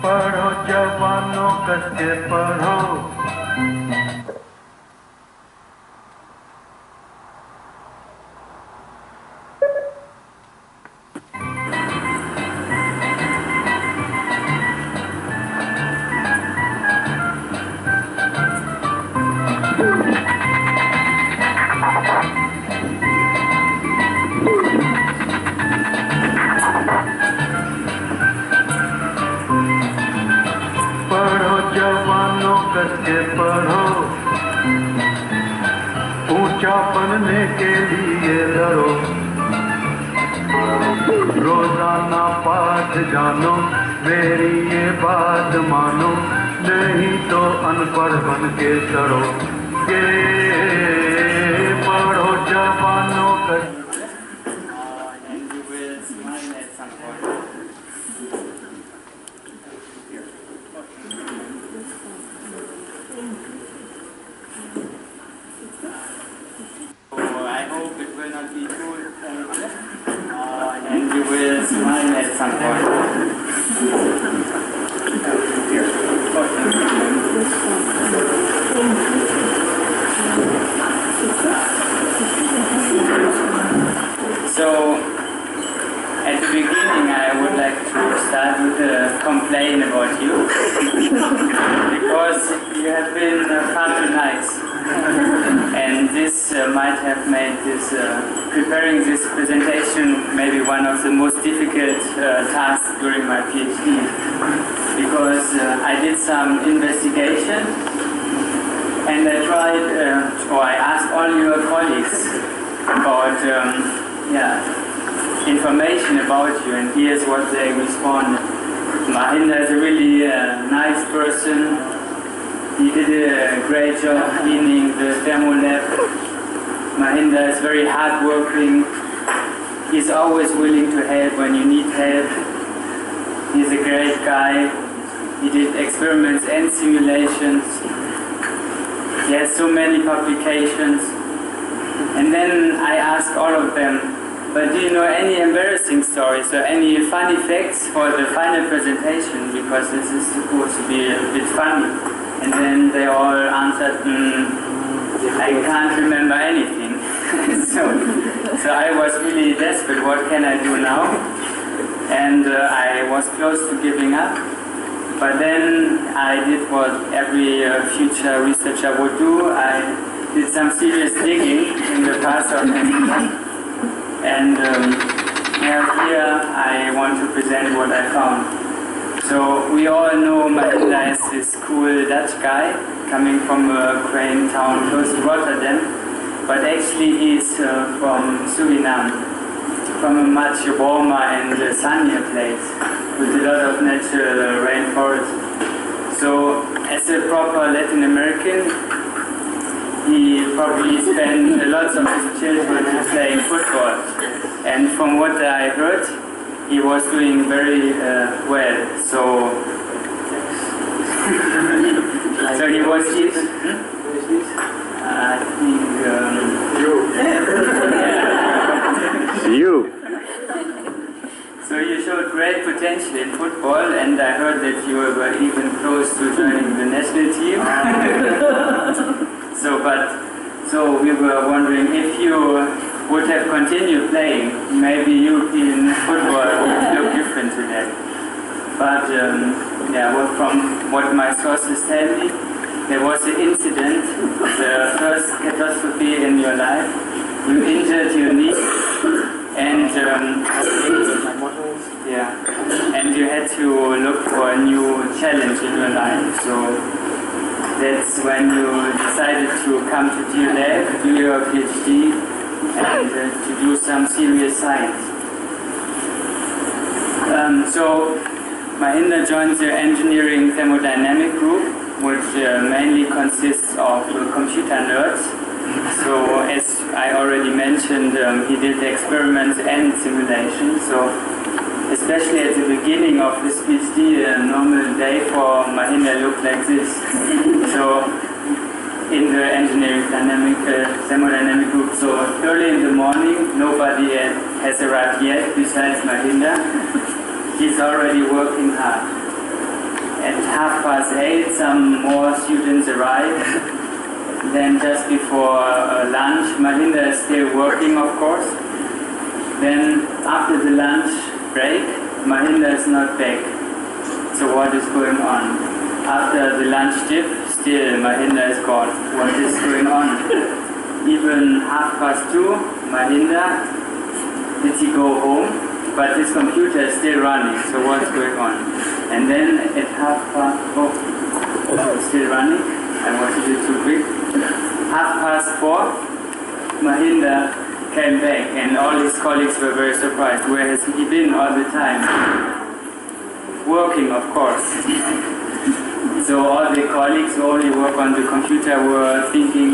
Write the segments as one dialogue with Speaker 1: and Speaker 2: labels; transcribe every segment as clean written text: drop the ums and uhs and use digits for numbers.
Speaker 1: पढ़ो जवानों कस के पढ़ो। करके पढ़ो, ऊंचा बनने के लिए लड़ो, रोजाना पाठ जानो, मेरी ये बात मानो, नहीं तो अनपढ़ बन के चढ़ो। ये पढ़ो जवानों का।
Speaker 2: And you will smile at some point. So, at the beginning I would like to start with a complaint about you, because you have been far too nice. And this might have made this preparing this presentation maybe one of the most difficult tasks during my PhD, because I did some investigation and I tried, or I asked all your colleagues about information about you, and here's what they responded. Mahinder is a really nice person. He did a great job cleaning the demo lab. Mahinder is very hardworking. He's always willing to help when you need help. He's a great guy. He did experiments and simulations. He has so many publications. And then I asked all of them, but do you know any embarrassing stories or any funny facts for the final presentation? Because this is supposed to be a bit funny. And then they all answered, I can't remember anything. so I was really desperate, what can I do now? And I was close to giving up. But then I did what every future researcher would do. I did some serious digging in the past of Ramdin. And here I want to present what I found. So we all know Mahinder is this cool Dutch guy coming from a quaint town close to Rotterdam, but actually he's from Suriname, from a much warmer and sunnier place with a lot of natural rainforest. So as a proper Latin American, he probably spent lots of his childhood playing football, and from what I heard, he was doing very well. So he was I think
Speaker 1: you.
Speaker 2: So you showed great potential in football, and I heard that you were even close to joining the national team. So we were wondering if you would have continued playing, maybe European football would look different today. But from what my sources tell me, there was an incident, the first catastrophe in your life. You injured your knee, and and you had to look for a new challenge in your life. So that's when you decided to come to DLF, do your PhD, and to do some serious science. So Mahinder joined the engineering thermodynamic group, which mainly consists of computer nerds. So as I already mentioned, he did experiments and simulations. So especially at the beginning of this PhD, a normal day for Mahinder looked like this. So in the engineering thermodynamic group. So early in the morning, nobody has arrived yet besides Mahinder. He's already working hard. at 8:30, some more students arrived. Then just before lunch, Mahinder is still working, of course. Then after the lunch break, Mahinder is not back. So what is going on? After the lunch dip, still Mahinder is gone. What is going on? Even 2:30, Mahinder, did he go home? But his computer is still running, so what's going on? And then at 4:30, still running. I was a bit too quick. 4:30, Mahinder came back, and all his colleagues were very surprised. Where has he been all the time? Working, of course. So all the colleagues who only work on the computer were thinking,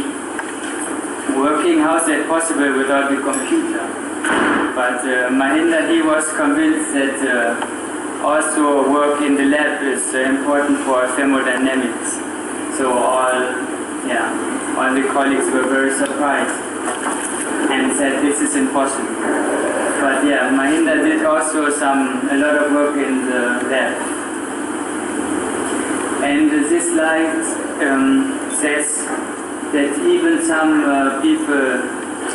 Speaker 2: working, how is that possible without the computer? But Mahinder, he was convinced that also work in the lab is important for thermodynamics. So all the colleagues were very surprised and said this is impossible. But yeah, Mahinder did also a lot of work in the lab. And this slide says that even some people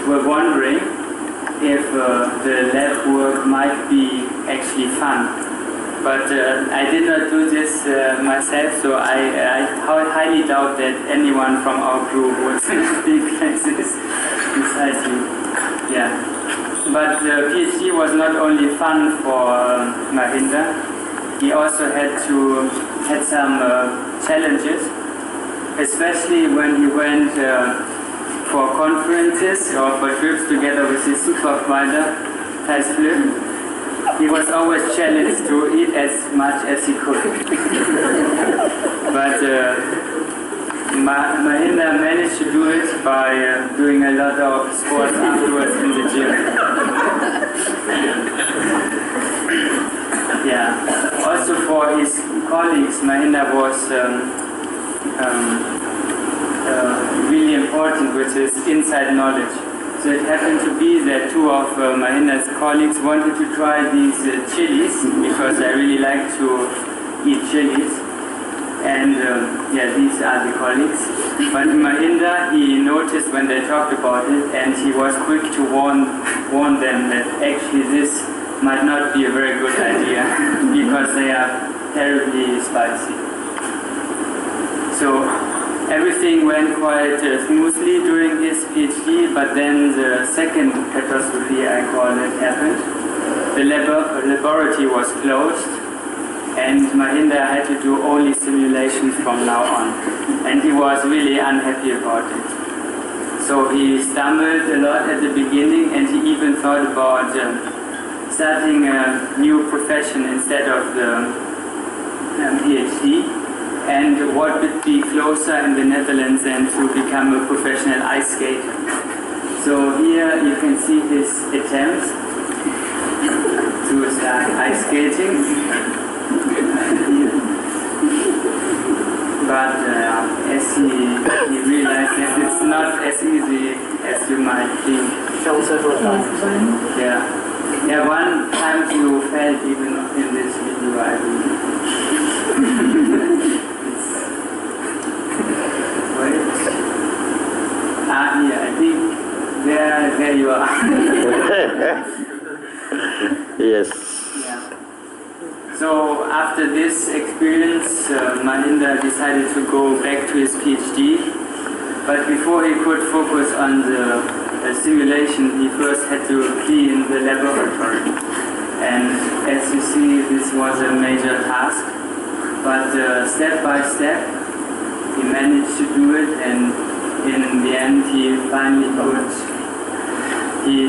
Speaker 2: were wondering if the lab work might be actually fun. But I did not do this myself, so I highly doubt that anyone from our group would think like this, precisely. Yeah. But the PhD was not only fun for Mahinder, he also had some challenges, especially when he went for conferences or for trips together with his supervisor, Thijs Flip. He was always challenged to eat as much as he could. But Mahinder managed to do it by doing a lot of sports afterwards in the gym. Yeah. Also for his colleagues, Mahinder was really important with his inside knowledge. So it happened to be that two of Mahinder's colleagues wanted to try these chilies, because I really like to eat chilies. And these are the colleagues. But Mahinder, he noticed when they talked about it, and he was quick to warn them that actually this might not be a very good idea, because they are terribly spicy. So everything went quite smoothly during his PhD, but then the second catastrophe, I call it, happened. The laboratory was closed, and Mahinder had to do only simulations from now on. And he was really unhappy about it. So he stumbled a lot at the beginning, and he even thought about starting a new profession instead of the PhD. And what would be closer in the Netherlands than to become a professional ice skater. So here you can see his attempts to start ice skating. But as he realized that it's not as easy as you might think.
Speaker 3: Fell several times.
Speaker 2: Yeah, one time you fell even in this video, I believe. Here, I think there you are.
Speaker 4: Yes.
Speaker 2: Yeah. So after this experience, Mahinder decided to go back to his PhD. But before he could focus on the simulation, he first had to clean the laboratory. And as you see, this was a major task. But step by step, he managed to do it, and in the end, he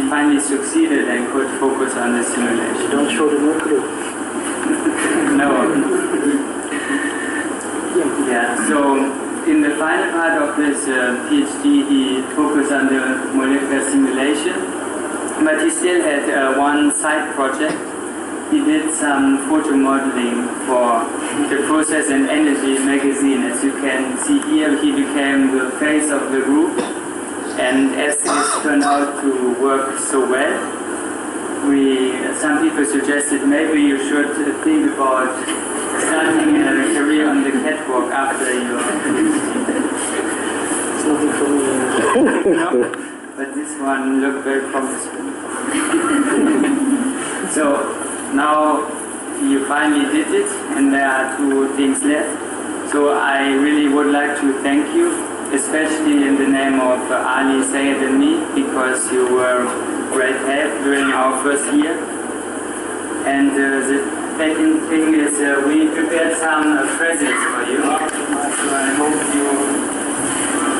Speaker 2: finally succeeded and could focus on the simulation.
Speaker 3: Don't show the mercury.
Speaker 2: No. Yeah, so in the final part of his PhD, he focused on the molecular simulation, but he still had one side project. He did some photo modeling for the Process and Energy magazine. As you can see here, he became the face of the group, and as this turned out to work so well, some people suggested maybe you should think about starting a career on the catwalk after your
Speaker 3: It's nothing for me.
Speaker 2: no? But this one looked very promising. So now you finally did it, and there are 2 things left. So I really would like to thank you, especially in the name of Ali, Sayed and me, because you were great help during our first year. And the second thing is we prepared some presents for you. So I hope you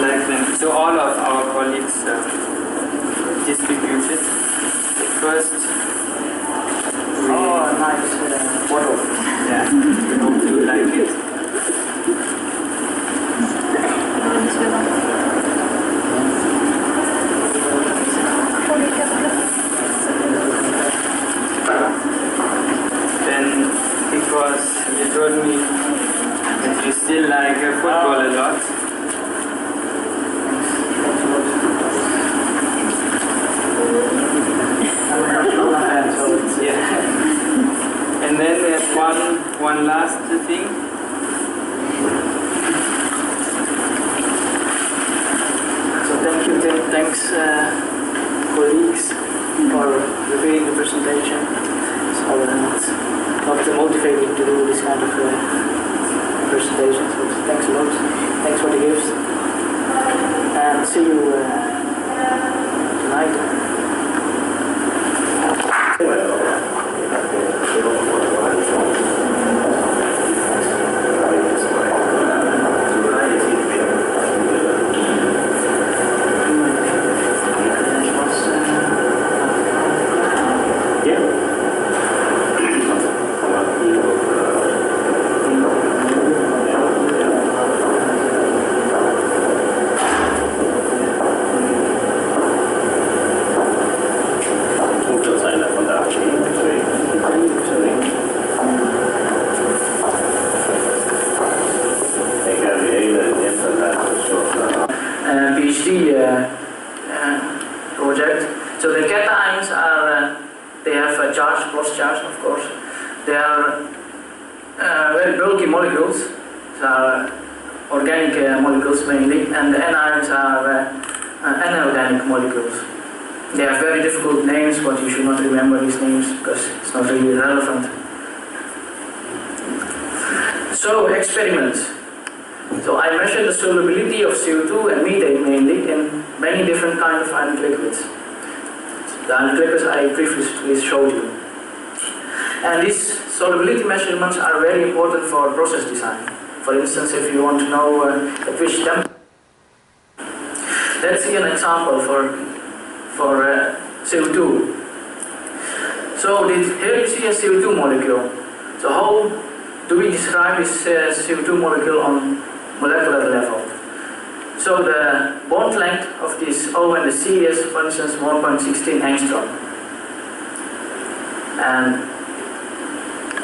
Speaker 2: like them. So all of our colleagues distributed. First,
Speaker 3: Oh, nice bottle.
Speaker 2: yeah, we hope you like it. Then, because you told me that you still like football a lot. Yeah. And then there's one last thing.
Speaker 3: So thanks colleagues for reviewing the presentation. So it's not motivating to do this kind of presentation. So thanks a lot. Thanks for the gifts. And see you tonight. PhD project. So the cations are, they have a charge, plus charge of course. They are very bulky molecules, so are organic molecules mainly, and the anions are inorganic molecules. They have very difficult names, but you should not remember these names because it's not really relevant. So experiments. So I measured the solubility of CO2 and methane mainly in many different kinds of ionic liquids. The ionic liquids I previously showed you. And these solubility measurements are very important for process design. For instance, if you want to know at which temperature. Let's see an example for CO2. So here you see a CO2 molecule. So how do we describe this CO2 molecule on molecular level? So the bond length of this O and the C is, for instance, 1.16 angstrom. And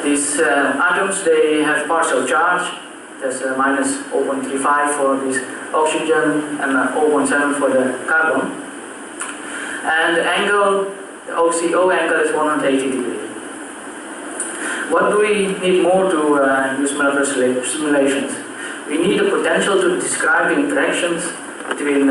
Speaker 3: these atoms, they have partial charge. There's a minus 0.35 for this oxygen and 0.7 for the carbon. And the angle, the OCO angle is 180 degrees. What do we need more to use molecular simulations? We need the potential to describe the interactions between